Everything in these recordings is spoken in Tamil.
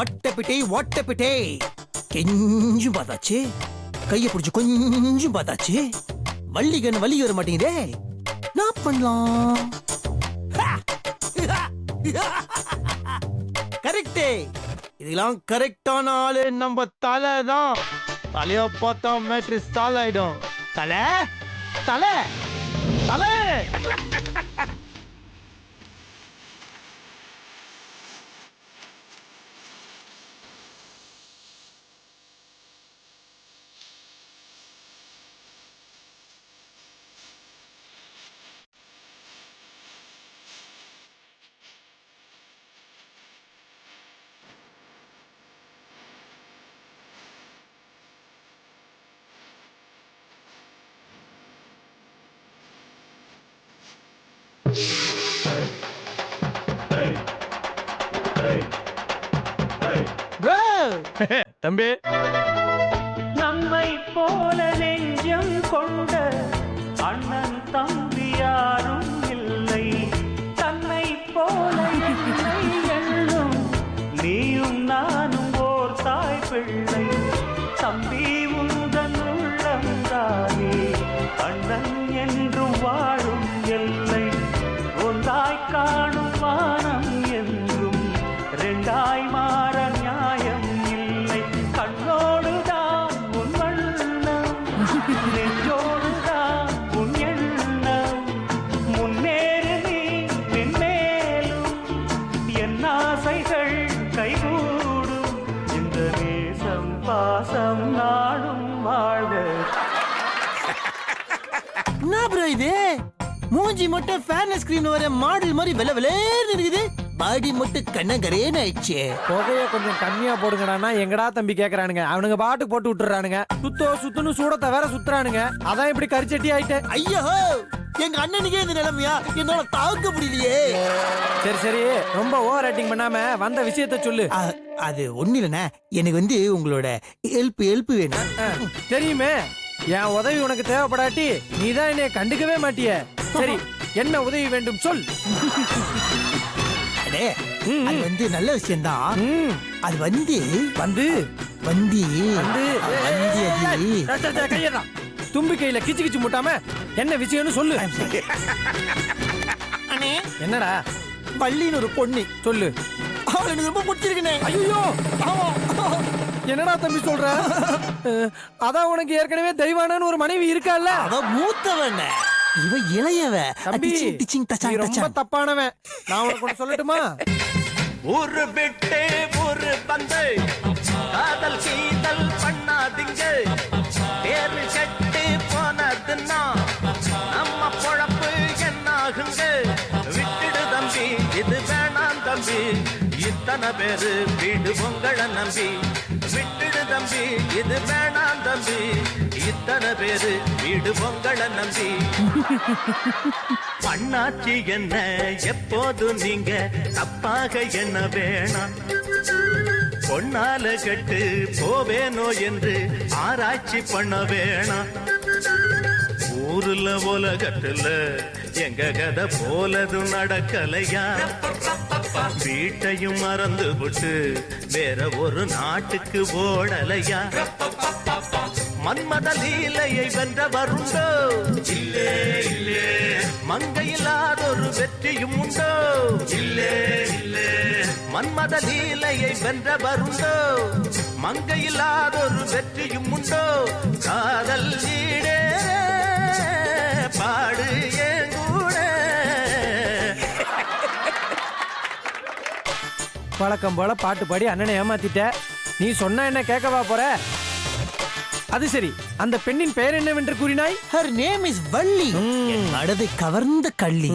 ஒட்டப்பிட்டே கெஞ்சும் பார்த்தாச்சு, கைய பிடிச்சு கொஞ்சம் பார்த்தாச்சு, வள்ளிகன் வள்ளி வர மாட்டேங்குதே, நான் பண்ணலாம். கரெக்டே, இதெல்லாம் கரெக்டான ஆளு நம்ம தலை தான். தலையா பார்த்தா மேட்ரு சால் ஆயிடும். தலை தலை தலை தம்பி. நம்மை போல நெஞ்சம் கொண்ட அண்ணன் தம்பி யாரும் இல்லை, தன்னை போல எண்ணும் நீயும் நானும் ஓர் தாய் பிள்ளை, தம்பி உந்தன் உள்ளந்தானே அண்ணன் என்று வாழும் எல்லை, ஒன்றாய் காணும் வானம் என்றும் ரெண்டாய் மாற நியாயம் இல்லை, கண்ணோடுதான் உன் வண்ணம் நெஞ்சோடுதான் உன் எண்ணம், முன்னேறு நீ மென்மேலும் என் ஆசைகள் கைகூடும், இந்த நேசம் பாசம் நாடும் வாழ்க. என்ன ப்ரோ இது? மூஞ்சி மட்டும் ஃபேன் ஸ்கிரீன் வர மாடல் மாதிரி வெள்ள வெளேன்னு இருக்குது, பாடி மட்டும் கண்ணங்கரேன்னு ஆயிடுச்சு. புகைய கொஞ்சம் கம்மியா போடுங்கடான்னா எங்கடா தம்பி கேக்குறானுங்க, அவனுங்க பாட்டுக்கு போட்டு விட்டுறானுங்க, சுத்துன்னு சூடத்தை வேற சுத்துறானுங்க, அதான் இப்படி கரிச்சட்டி ஆயிட்டேன். ஐயோ, எங்க அண்ணனுக்கே இந்த நிலைமையா? என்னால தாக்க முடியலையே. சரி சரி, ரொம்ப ஓவர் ஆக்டிங் பண்ணாம வந்த விஷயத்த சொல்லு. அது ஒண்ணு இல்லைண்ணே, எனக்கு உங்களோட ஹெல்ப் வேணும். தெரியுமே, என் உதவி உனக்கு தேவைப்படாட்டி நீதான் என்னைய கண்டுக்கவே மாட்டிய. சரி, என்ன உதவி வேண்டும் சொல். அது நல்ல விஷயம்தான். அது கையடா, தும்பி கையில கிச்சு கிச்சு முட்டாம என்ன விஷயம்னு சொல்லு. என்னடா? பள்ளின்னு ஒரு பொண்ணு சொல்லு. அவள் எனக்கு ரொம்ப பிடிச்சிருக்குனே. ஐயோ, என்னடா தம்பி சொல்ற? அதான் உனக்கு ஏற்கனவே தெய்வானான்னு ஒரு மனைவி இருக்கால. அவ மூத்தவன், இவ இளையவ. ரொம்ப தப்பானவன். நான் உனக்கு ஒண்ணு சொல்லட்டுமா? ஒரு பெட்டே ஒரு பந்து காதல் சீதல் பண்ணாதீங்க, பேரு கட்டு போனதுன்னா நம்ம பொழப்பு என்னாகுங்க, விட்டுடு தம்பி இது வேணாம் தம்பி, இத்தனை பேரு வீடு உங்களை நம்பி, விட்டுடு தம்பி இது வேணாம் தம்பி, இத்தனை பேரு வீடு உங்களை நம்பி, பண்ணாச்சு என்ன எப்போது நீங்க தப்பாக என்ன வேணாம், பொன்னால கட்டு போவேனோ என்று ஆராய்ச்சி பண்ண வேணாம், ஊருல உலகத்துல எங்க கதை போலதும் நடக்கலையா, வீட்டையும் மறந்து விட்டு வேற ஒரு நாட்டுக்கு ஓடலையா, மன்மத லீலையை வென்றவருண்டோ இல்லே இல்லே, மங்கையில்லாதொரு வெற்றியும் உண்டோ இல்லே இல்லே, மன்மத லீலையை வென்றவருண்டோ மங்கையில்லாதொரு வெற்றியும் உண்டோ, காதல் ஈடே பாடு ஏங்கூட. வழக்கம் போல பாட்டு பாடி அண்ணனை ஏமாத்திட்ட. நீ சொன்ன என்ன கேட்கவா போற? அது சரி, அந்த பெண்ணின் பெயர் என்னவென்று கூறினாய்? Her name is Valli. மனதை கவர்ந்த கள்ளி,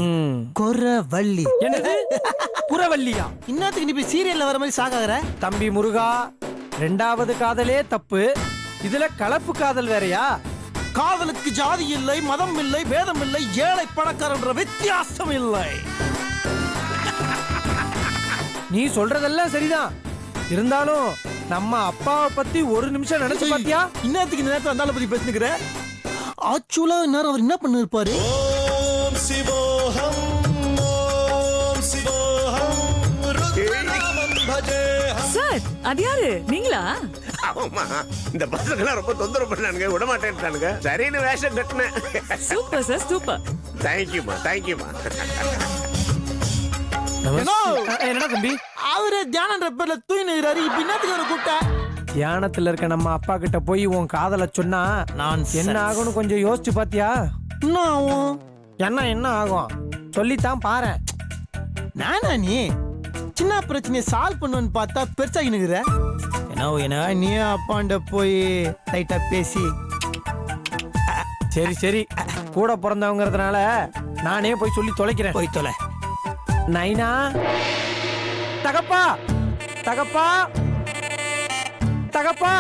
குறவள்ளி. என்னது குறவள்ளியா? இன்னத்துக்கு நீ போய் சீரியல்ல வர மாதிரி சாகாகற? தம்பி முருகா, ரெண்டாவது காதலே தப்பு, இதுல கலப்பு காதல் வேறயா? காதலுக்கு ஜாதி இல்லை, மதம் இல்லை, வேதம் இல்லை, ஏழை பணக்காரன்ற வித்தியாசம் இல்லை. நீ சொல்றதெல்லாம் சரிதான், இருந்தாலும் நம்ம அப்பாவை பத்தி ஒரு நிமிஷம் நினைச்சு பாத்தியா? இன்னத்துக்கு இந்த நேரத்துல அந்த பத்தி பேசினுக்கிற? ஆக்சுவலா நேரம் அவர் என்ன பண்ண இருப்பாரு? ஓம் சிவோஹம் ஓம் சிவோஹம் ருத்ரநாமம் பஜேஹம் சார் அது யாரு நீங்களா? ஆமா, இந்த பசங்களாம் ரொம்ப தொந்தரவு பண்ணானுங்க, விட மாட்டேன்ட்டானுங்க. சரின்னு வேஷம் கட்டினேன். Super sir super. தேங்க்யூமா தேங்க்யூமா. என்னடா தம்பி? அவரு தியானன்ற பேர்ல தூங்கினுறாரு. இப்ப என்னத்துக்கு அவரை கூப்பிட்ட? தியானத்துல இருக்க நம்ம அப்பா கிட்ட போய் உன் காதல சொன்னா நான் என்ன ஆகும்னு கொஞ்சம் யோசிச்சு பாத்தியா? என்ன ஆகும்? என்ன ஆகும் சொல்லித்தான் பாரு. நானா நீ சின்ன பிரச்சனையை சால்வ் பண்ணுன்னு பார்த்தா பெருசாகி நிக்கிற. என்ன நீ அப்பாண்ட போய் லைட்டா பேசி. சரி சரி, கூட பிறந்தவங்கிறதுனால நானே போய் சொல்லி தொலைக்கிறேன். போய் தொலை. நைனா, தகப்பா தகப்பா தகப்பா,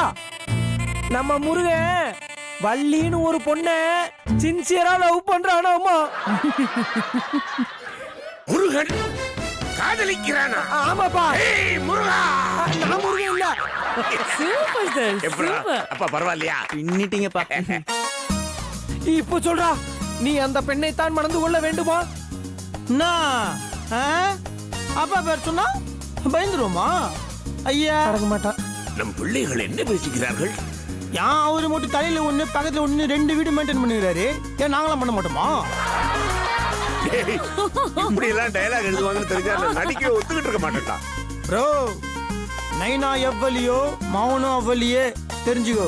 நம்ம முருகன் வள்ளின்னு ஒரு பொண்ண சின்சியரா லவ் பண்றானாமா. முருகன் காதலிக்கிறானா? ஆமாப்பா. ஏய் முருகா, நான் முருகன் இல்ல. Super sir super. அப்பா பரவாயில்லையா? பின்னிட்டீங்கப்பா. இப்ப சொல்றா, நீ அந்த பெண்ணை தான் மணந்து கொள்ள வேண்டுமா? அப்பா பேர் சொன்னா பயந்துருவோமா? ஐயா நடக்க மாட்டான். நம் பிள்ளைகள் என்ன பேசிக்கிறார்கள்? ஏன் அவரு மட்டும் தலையில ஒண்ணு பக்கத்துல ஒண்ணு 2 வீடு மெயின்டைன் பண்ணுகிறாரு. ஏன் நாங்களாம் பண்ண மாட்டோமா? இப்படி எல்லாம் டயலாக் எழுதுவாங்கன்னு தெரிஞ்சா நடிக்க ஒத்துக்கிட்டு இருக்க மாட்டேன்டா. ப்ரோ, நைனா எவ்வளியோ மௌனம் அவ்வளியே தெரிஞ்சுக்கோ.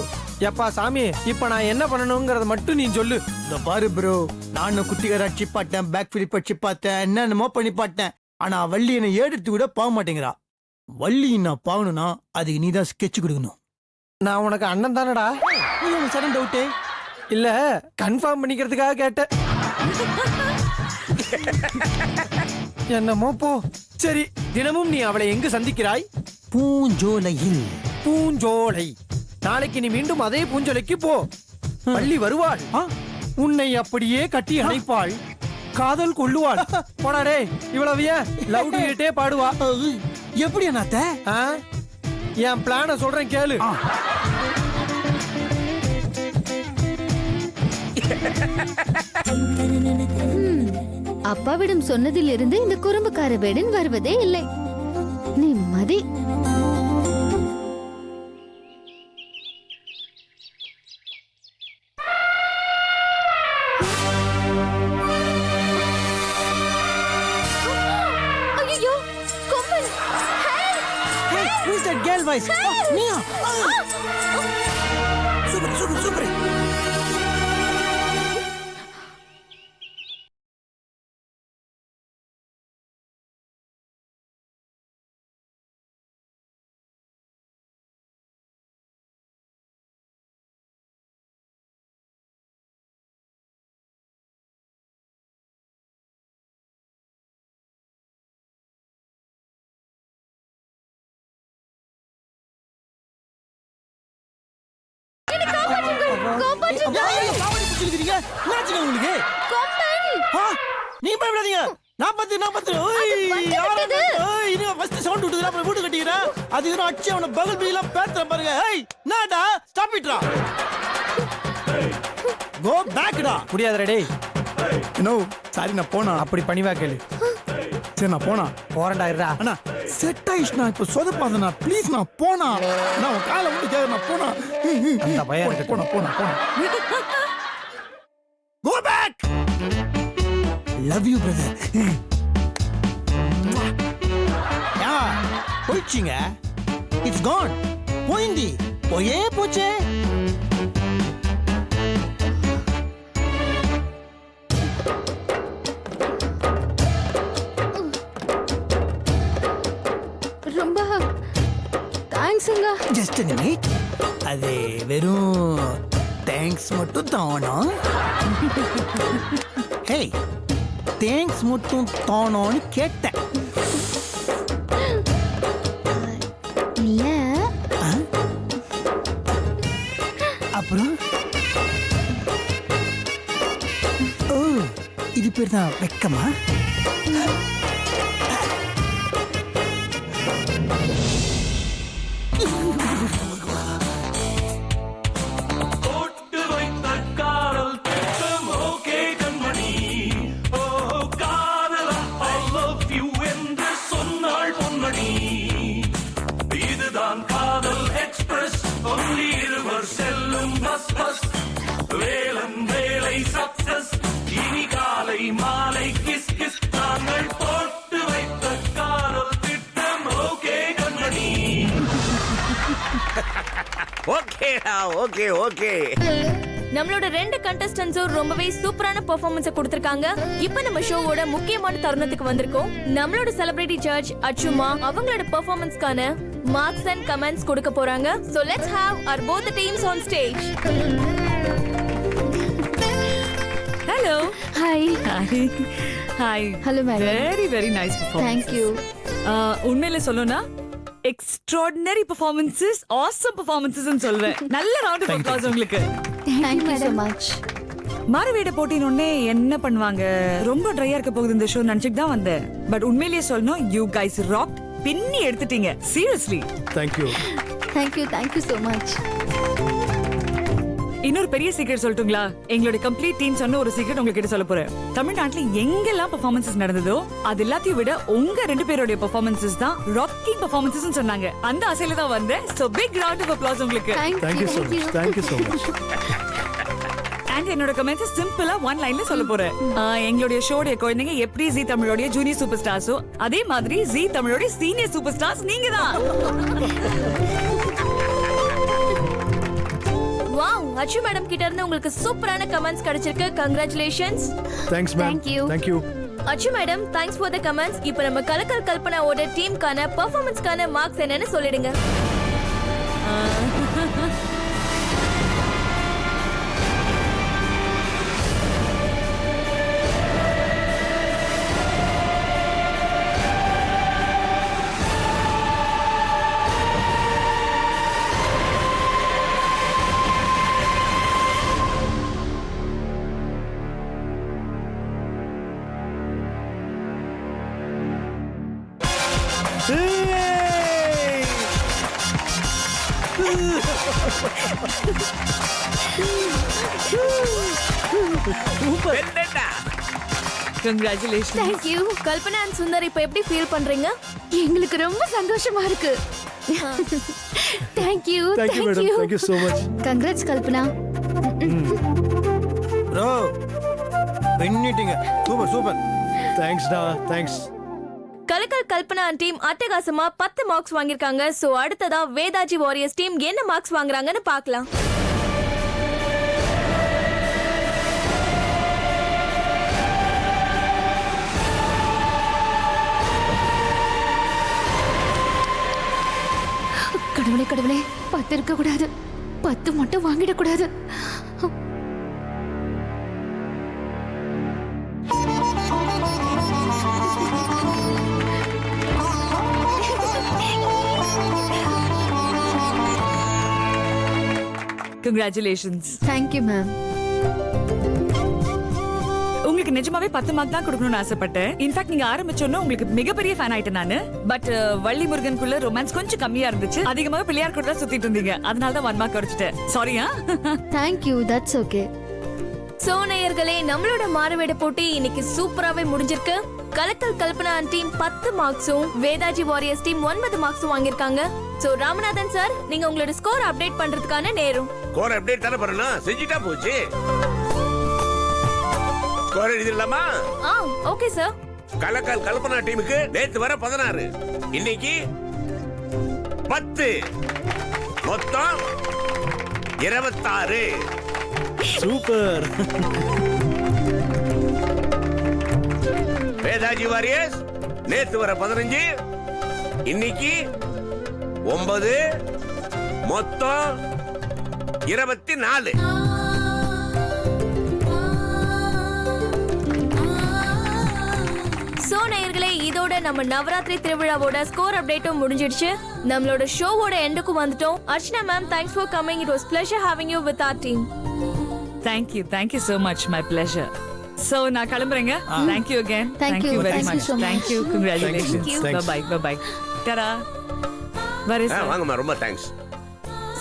எப்பா சாமி, இப்ப நான் என்ன பண்ணணுங்கிறத மட்டும் நீ சொல்லு. இந்த பாரு ப்ரோ, நானும் குட்டிகார அடிச்சு பார்த்தேன், பேக் ஃபிளிப் அடிச்சு பார்த்தேன், என்னென்னமோ பண்ணி பார்த்தேன். ஆனா வள்ளி என்னை எடுத்து கூட போக மாட்டேங்கிறா. வள்ளி நான் பாவணும்னா அதுக்கு நீ தான் ஸ்கெட்ச் கொடுக்கணும். நான் உனக்கு அண்ணன் தானடா. சடன் டவுட்டே இல்ல, கன்ஃபார்ம் பண்ணிக்கிறதுக்காக கேட்டேன். என்னமோ போ. சரி, தினமும் நீ அவளை எங்கு சந்திக்கிறாய்? பூஞ்சோலையில். பூஞ்சோலை. நாளைக்கு நீ மீண்டும் அதே பூஞ்சோலைக்கு போ. பள்ளி வருவாள், உன்னை அப்படியே கட்டி அணைப்பாள், காதல் கொள்ளுவாள். போடாடே, இவ்வளவு ஏன் லவ் டுயட்டே பாடுவா. எப்படி அண்ணாத்த? என் பிளான சொல்றேன் கேளு. அப்பாவிடம் சொன்னதிலிருந்து இந்த குறும்புக்கார வேடன் வருவதே இல்லை. நிம்மதி. ஐயோ, கொம்பன். Hey, who is that girl voice? Mia. Super, super, super. நீ பயப்படாதீங்க. 40 சவுண்ட் விட்டுதுல, அப்புறம் வீட்டு கட்டிக்கிறேன். அது அடிச்சு அவனை பகல் பீலாம் பேத்துறேன் பாருங்க. என்னடா ஸ்டாப் இட்ரா. கோ பேக்டா. முடியாதுடா டேய். நோ சாரி, நான் போனா. அப்படி பணிவா கேளு. சரி நான் போனா. போறேன்டா இருடா. அண்ணா செட் ஆயிடுச்சுண்ணா, இப்போ சொதப்பாதண்ணா ப்ளீஸ். நான் போனா, நான் உன் காலை விட்டு கேட்க. நான் போனா. அந்த பயம் இருக்கு. போனா போனா போனா. Go back. Love you brother. யா போயிடுச்சிங்க. It's gone. போயிந்தி போயே போச்சே. ரொம்ப தேங்க்ஸ்ங்க. Just a minute. அது வெறும் தேங்க்ஸ் மட்டும் தானா? ஹே, தேங்க்ஸ் மட்டும் தானான்னு கேட்டேன். இல்ல. அப்புறம் ஓ, இது பேர் தான் வெக்கமா? இது இதுதான் காதல் எக்ஸ்பிரஸ் ஒன்லி இருவர் செல்லும் பஸ் பஸ் வேலம் வேலை சக்சஸ் இனி காலை மாலை கிஸ் கிஸ் நாங்கள் போட்டு வைத்த காதல் திட்டம் ஓகே கண்மணி ஓகேடா ஓகே ஓகே நம்மளோட 2 கண்டஸ்டன்ஸும் ரொம்பவே சூப்பரான பெர்ஃபார்மன்ஸ் கொடுத்திருக்காங்க. இப்போ நம்ம ஷோவோட முக்கியமான தருணத்துக்கு வந்திருக்கோம். நம்மளோட செலிபிரிட்டி ஜட்ஜ் அச்சுமா அவங்களோட பெர்ஃபார்மன்ஸ்க்கான மார்க்ஸ் அண்ட் கமெண்ட்ஸ் கொடுக்க போறாங்க. So let's have our both the teams on stage. Hello hi. Hi Hello, madam. Very very nice Thank performance. you. உண்மையில சொல்லணும்னா எக்ஸ்ட்ராடினரி பெர்ஃபார்மன்சஸ், ஆசம் பெர்ஃபார்மன்சஸ் சொல்வேன். நல்ல ரவுண்ட் ஆஃப் அப்ளாஸ் உங்களுக்கு. Thank you so much. மாறுவேட போட்டின உடனே என்ன பண்ணுவாங்க, ரொம்ப ட்ரையா இருக்க போகுது இந்த ஷோ நினைச்சிட்டு தான் வந்தேன். பட் உண்மையிலேயே சொல்லணும், யூ கைஸ் ராக், பின்னி எடுத்துட்டீங்க. Seriously Thank you. Thank you so much. இன்னொரு பெரிய சீக்ரெட் சொல்லட்டுங்களா? எங்களோட கம்ப்ளீட் டீம் சொன்ன ஒரு சீக்ரெட் உங்களுக்கு சொல்ல போறேன். தமிழ்நாட்டுல எங்கெல்லாம் பெர்ஃபார்மன்சஸ் நடந்ததோ அது எல்லாத்தையும் விட உங்க 2 பேரோட பெர்ஃபார்மன்சஸ் தான் ராக்கிங் பெர்ஃபார்மன்சஸ் சொன்னாங்க. அந்த ஆசையில தான் வந்தேன். So big round of applause உங்களுக்கு. Thank you so much. Thank you so much. And என்னோட கமெண்ட்ஸ் சிம்பிளா 1 லைன்ல சொல்ல போறேன். எங்களுடைய ஷோடைய குழந்தைங்க எப்படி ஜி தமிழோட ஜூனியர் சூப்பர் ஸ்டார்ஸோ அதே மாதிரி ஜி தமிழோட சீனியர் சூப்பர் ஸ்டார்ஸ் நீங்க தான். வாவ், அச்சு மேடம் கிட்ட இருந்து உங்களுக்கு சூப்பரான கமெண்ட்ஸ் கிடைச்சிருக்கு. Congratulations. Thanks, ma'am. Thank you. Thank you. Achu madam, thanks for the comments. இப்போ நம்ம கலக்கல் கல்பனாவோட டீமுக்கான பெர்ஃபார்மன்ஸ்க்கான மார்க்ஸ் என்னன்னு சொல்லிடுங்க. வெள்ளடா congratulation. Thank you. Kalpana and Sundar இப்போ எப்படி ஃபீல் பண்றீங்க? எங்களுக்கு ரொம்ப சந்தோஷமா இருக்கு. Thank you. Thank you, madam. Thank you so much. Congrats, Kalpana. Bro, பண்ணிட்டீங்க. Super super. Thanks டா. Thanks. கலக்கல் கல்பனா டீம் அட்டகாசமா 10 மார்க்ஸ் வாங்கிருக்காங்க. சோ அடுத்ததா வேதாஜி வாரியர்ஸ் டீம் என்ன மார்க்ஸ் வாங்குறாங்கன்னு பார்க்கலாம். கடவுளே கடவுளே, 10 இருக்க கூடாது. 10 மட்டும் வாங்கிட கூடாது. கங்க்ராச்சுலேஷன்ஸ். Thank you, ma'am. உங்களுக்கு நிஜமாவே 10 மார்க் தான் கொடுக்கணும்னு ஆசைப்பட்டேன். இன்ஃபேக்ட் நீங்க ஆரம்பிச்சோன்னா உங்களுக்கு மிகப்பெரிய ஃபேன் ஆயிட்டேன் நானு. பட் வள்ளி முருகனுக்குள்ள ரொமான்ஸ் கொஞ்சம் கம்மியா இருந்துச்சு. அதிகமாக பிள்ளையார் கூட தான் சுத்திட்டு இருந்தீங்க. அதனால தான் 1 mark குறைச்சிட்டேன். Saria? Thank you. That's okay. So நேயர்களே, நம்மளோட மாறுவேட போட்டி இன்னைக்கு சூப்பராவே முடிஞ்சிருக்கு. கலக்கல் கல்பனா டீம் 10 மார்க்ஸும் வேதாஜி வாரியர்ஸ் டீம் 9 மார்க்ஸும் வாங்கிருக்காங்க. சோ ராமநாதன் சார், நீங்க உங்களோட ஸ்கோர் அப்டேட் பண்றதுக்கான நேரம். ஸ்கோர் அப்டேட் தானே பண்ணணும், செஞ்சிட்டா போச்சு. ஸ்கோர் எழுதிடலாமா? Okay sir. கலக்கல் கல்பனா டீமுக்கு நேத்து வர 16, இன்னைக்கு 10, மொத்தம் 26. சூப்பர். வேதாஜி வாரியர்ஸ் நேத்து வர 15, இன்னைக்கு 9, மொத்தம் 24. சோ நேயர்களே, இதோட நம்ம நவராத்திரி திருவிழாவோட ஸ்கோர் அப்டேட்டும் முடிஞ்சிடுச்சு. நம்மளோட ஷோவோட எண்டுக்கும் வந்துட்டோம். Archana ma'am, thanks for coming. It was pleasure having you with our team. Thank you so much. My pleasure. So நான் கிளம்புறேங்க. Thank you again. Thank you. very Thank you much. so much. Thank you. Congratulations. Thank you. Bye bye. Tara. Where is வாங்கம்மா, ரொம்ப தேங்க்ஸ்.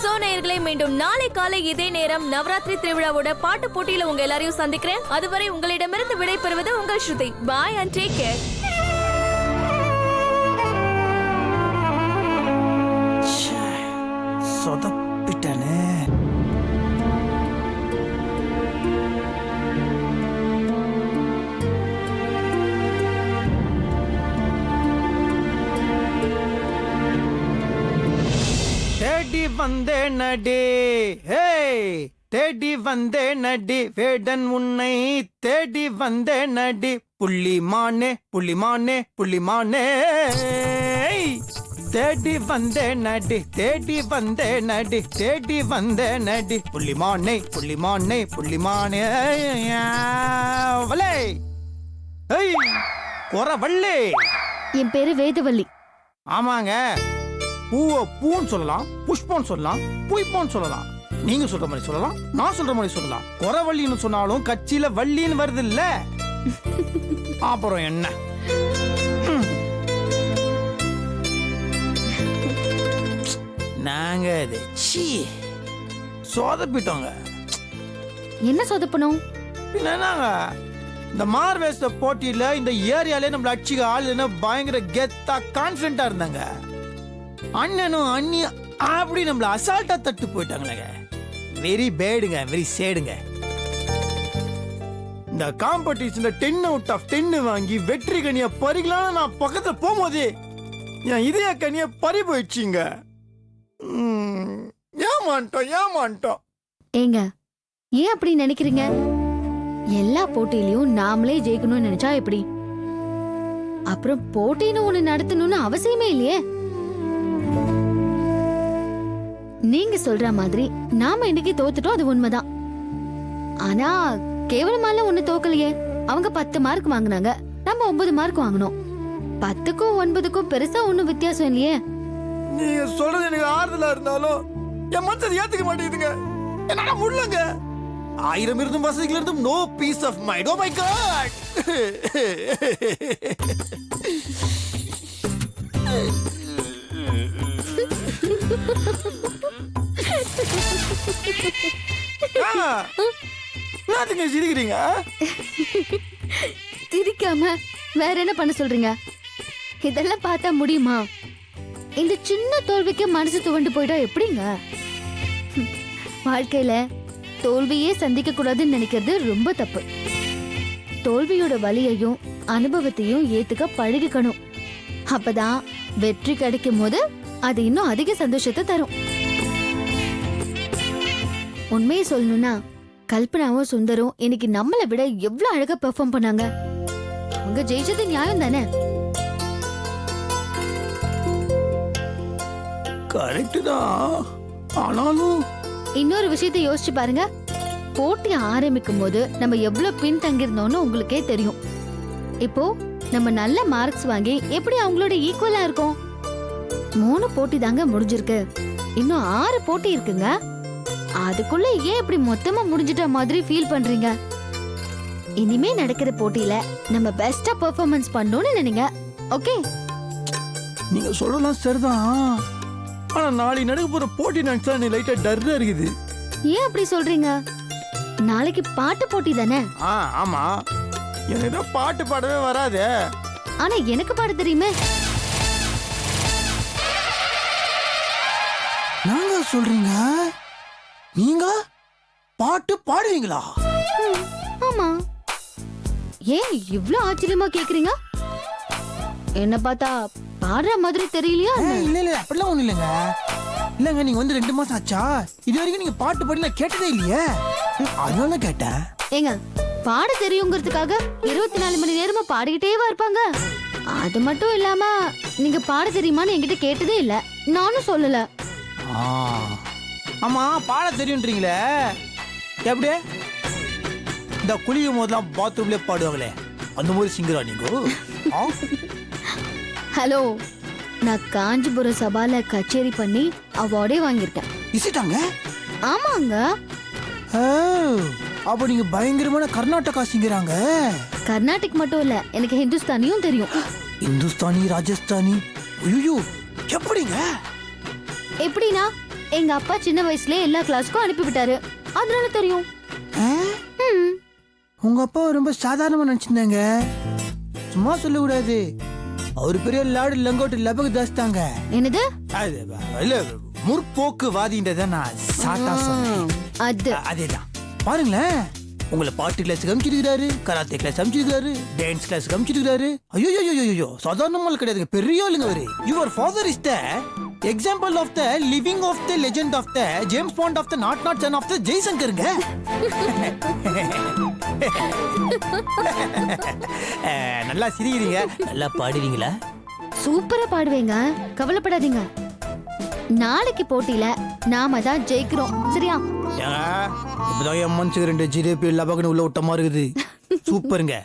சோ நேயர்களே, மீண்டும் நாளை காலை இதே நேரம் நவராத்திரி திருவிழாவோட பாட்டு போட்டியில உங்க எல்லாரையும் சந்திக்கிறேன். அதுவரை உங்களிடமிருந்து விடை பெறுவது உங்கள் ஸ்ருதி. Bye and take care. தேடி வந்தே நடி ஹே தேடி வந்தே நடி வேடன் உன்னை தேடி வந்தே நடி புள்ளிமானே புள்ளிமானே புள்ளிமானே தேடி வந்தே நடி தேடி வந்தே நடி தேடி வந்தே நடி புள்ளிமானே புள்ளிமானே புள்ளிமானே வலே ஏய் கொரவள்ளே. என் பேரு வேதவள்ளி. ஆமாங்க, பூவை பூன்னு சொல்லலாம், புஷ்பம்னு சொல்லலாம், புய்போன்னு சொல்லலாம். நீங்க சொல்ற மாதிரி சொல்லலாம், நான் சொல்ற மாதிரி சொல்லலாம். கொரவள்ளின்னு சொன்னாலும் கட்சியில வள்ளின்னு வருது இல்ல. அப்புறம் என்ன? நாங்க அது சொதப்பிட்டோங்க. என்ன சொதப்பணும்? என்னங்க இந்த மார்வேஸ்ட போட்டியில இந்த ஏரியாலே நம்மள அடிச்சுக்க ஆள் என்ன பயங்கர கெத்தா கான்பிடண்டா இருந்தாங்க. அண்ணனும் அண்ணி அப்படி நம்மள அசால்ட்டா தட்டு போயிட்டாங்களேங்க. Very பேடுங்க, very சேடுங்க. இந்த காம்படிஷன்ல 10 out of 10 வாங்கி வெற்றி கனிய பறிக்கலாம் நான் பக்கத்துல போகும்போது என் இதய கனிய பறி போயிடுச்சுங்க. ஏமாண்டோம். ஏங்க ஏன் அப்படி நினைக்கிறீங்க? எல்லா போட்டியிலயும் நாமளே ஜெயிக்கணும்னு நினைச்சா எப்படி? அப்புறம் போட்டின்னு ஒண்ணு நடத்தணும்னு அவசியமே இல்லையே. நீங்க சொல்ற மாதிரி நாம இன்னைக்கு தோத்துட்டோம், அது உண்மைதான். ஆனா கேவலமால ஒண்ணு தோக்கலையே. அவங்க 10 மார்க் வாங்கினாங்க, நம்ம 9 மார்க் வாங்கினோம். 10க்கும் 9க்கும் பெருசா ஒண்ணும் வித்தியாசம் இல்லையே. நீங்க சொல்றது எனக்கு ஆறுதலா இருந்தாலும் என் மனசு ஏத்துக்க மாட்டேங்குதுங்க. என்னால முடியலங்க. 1000 இருந்தும் வசதிகள் இருந்தும் no peace of mind. Oh my God. என்னத்துக்கு சிரிக்கிறீங்க? சிரிக்காம வேற என்ன பண்ண சொல்றீங்க? இதெல்லாம் பார்த்தா முடியுமா? இந்த சின்ன தோல்விக்கு மனசு துவண்டு போயிட்டா எப்படிங்க? வாழ்க்கையில தோல்வியே சந்திக்க கூடாதுன்னு நினைக்கிறது ரொம்ப தப்பு. தோல்வியோட வலியையும் அனுபவத்தையும் ஏத்துக்க பழகிக்கணும். அப்பதான் வெற்றி கிடைக்கும் போது அது இன்னும் அதிக சந்தோஷத்தை தரும். உண்மையை சொல்லணும்னா கல்பனாவும் சுந்தரும் இன்னைக்கு நம்மளை விட எவ்வளவு அழகா பெர்ஃபார்ம் பண்ணாங்க. அவங்க ஜெயிச்சது நியாயம் தானே? கரெக்ட் தான். ஆனாலும் இன்னொரு விஷயத்தை யோசிச்சு பாருங்க. போட்டி ஆரம்பிக்கும் போது நம்ம எவ்வளவு பின் தங்கிருந்தோம்னு உங்களுக்கே தெரியும். இப்போ நம்ம நல்ல மார்க்ஸ் வாங்கி எப்படி அவங்களோட ஈக்குவலா இருக்கோம்? 3 போட்டி தாங்க முடிஞ்சிருக்கு, இன்னும் 6 போட்டி இருக்குங்க. அதுக்குள்ள ஏன் இப்படி மொத்தமா முடிஞ்சிட்ட மாதிரி ஃபீல் பண்றீங்க? இனிமே நடக்கிற போட்டியில நம்ம பெஸ்டா பெர்ஃபார்மன்ஸ் பண்ணணும்னு நினைங்க. ஓகே, நீங்க சொல்லலாம் சரிதான். ஆனா நாளை நடக்க போற போட்டி நினைச்சா நீ லைட்டா டர்ரா இருக்குது. ஏன் அப்படி சொல்றீங்க? நாளைக்கு பாட்டு போட்டி தானே? ஆமா, எனக்கு தான் பாட்டு பாடவே வராது. ஆனா எனக்கு பாட தெரியுமே. நாங்க சொல்றீங்க, நீங்க பாட்டு பாடுவீங்களா? ஆமா. ஏன் இவ்ளோ ஆச்சரியமா கேக்குறீங்க? என்ன பார்த்தா பாடுற மாதிரி தெரியலையா? இல்ல அப்படிலாம் ஒண்ணு இல்லங்க. இல்லங்க, நீங்க வந்து 2 மாசம் ஆச்சா? இது வரைக்கும் நீங்க பாட்டு பாடி நான் கேட்டதே இல்லையே. அதனால கேட்டேன். ஏங்க, பாட தெரியுங்கிறதுக்காக 24 மணி நேரமா பாடிக்கிட்டேவா இருப்பாங்க? அது மட்டும் இல்லாம நீங்க பாட தெரியுமான்னு என்கிட்ட கேட்டதே இல்ல, நானும் சொல்லல. ஆமா, பாட தெரியும்ன்றீங்களே, எப்படி? இந்த குளிக்கும் போதெல்லாம் பாத்ரூம்லயே பாடுவாங்களே, அந்த மாதிரி சிங்கரா நீங்க? ஹலோ, நான் காஞ்சிபுரம் சபால கச்சேரி பண்ணி அவார்டே வாங்கியிருக்கேன். இசிட்டாங்க? ஆமாங்க. அப்ப நீங்க பயங்கரமான கர்நாடகா சிங்கராங்க. கர்நாடிக் மட்டும் இல்ல, எனக்கு ஹிந்துஸ்தானியும் தெரியும். இந்துஸ்தானி, ராஜஸ்தானி? ஐயோ, எப்படிங்க? எப்படின்னா எங்க அப்பா சின்ன வயசுல எல்லா கிளாஸ்க்கும் அனுப்பி விட்டாரு, அதனால தெரியும். உங்க அப்பா ரொம்ப சாதாரணமா நினைச்சிருந்தாங்க. சும்மா சொல்ல கூடாது, அவரு பெரிய லாடு லங்கோட்டு லபக்கு தாஸ்தாங்க. என்னது? இல்ல, முற்போக்குவாதின்றத நான் சாட்டா சொன்னேன். அதேதான். பாருங்களேன், உங்களை பாட்டு கிளாஸ் அமிச்சிருக்காரு, கராத்தே கிளாஸ் அமிச்சிருக்காரு, டான்ஸ் கிளாஸ் அமிச்சிருக்காரு. ஐயோ, சாதாரணமா கிடையாதுங்க, பெரிய ஆளுங்க அவரு. Your father is the example of the living of the legend of the James Bond of the not son of the ஜெய்சங்கருங்க. நல்லா சிரிக்கிறீங்க. நல்லா பாடுவீங்களா? சூப்பரா பாடுவேங்க, கவலைப்படாதீங்க. நாளைக்கு போட்டியில நாம தான் ஜெயிக்கிறோம், சரியா? இப்பதான் என் மனசுக்கு 2 ஜிலேபி லபகன்னு உள்ள விட்ட மாதிரி இருக்குது. சூப்பருங்க.